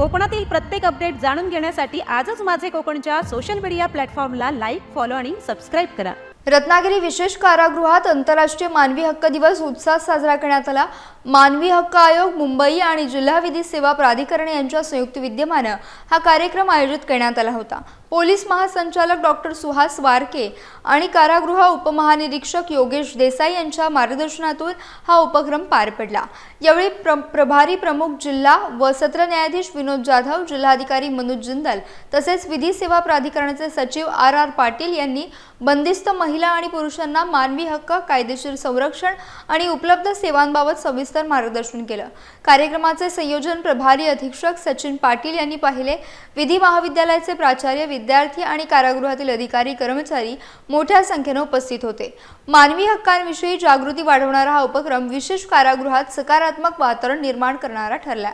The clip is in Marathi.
कोकणातील प्रत्येक अपडेट जाणून घेण्यासाठी आजच माझे कोकणच्या सोशल मीडिया प्लॅटफॉर्मला लाईक, फॉलो आणि सबस्क्राईब करा। रत्नागिरी विशेष कारागृहात आंतरराष्ट्रीय मानवी हक्क दिवस उत्साहात साजरा करण्यात आला। मानवी हक्क आयोग, मुंबई आणि जिल्हा विधी सेवा प्राधिकरण यांच्या संयुक्त विद्यमाने हा कार्यक्रम आयोजित करण्यात आला होता। पोलीस महासंचालक डॉक्टर सुहास वारके आणि कारागृह उपमहानिरीक्षक योगेश देसाई यांच्या मार्गदर्शनातून हा उपक्रम पार पडला। यावेळी प्रभारी प्रमुख जिल्हा व सत्र न्यायाधीश विनोद जाधव, जिल्हाधिकारी मनोज जिंदल तसेच विधी सेवा प्राधिकरणाचे सचिव आर पाटील यांनी बंदिस्त महिला आणि पुरुषांना मानवी हक्क, कायदेशीर संरक्षण आणि उपलब्ध सेवांबाबत सविस्तर मार्गदर्शन केले। कार्यक्रमाचे संयोजन प्रभारी अधीक्षक सचिन पाटील यांनी पाहिले। विधी महाविद्यालयाचे प्राचार्य, विद्यार्थी आणि कारागृहातील अधिकारी, कर्मचारी मोठ्या संख्येने उपस्थित होते। मानवी हक्कांविषयी जागृती वाढवणारा हा उपक्रम विशेष कारागृहात सकारात्मक वातावरण निर्माण करणारा ठरला।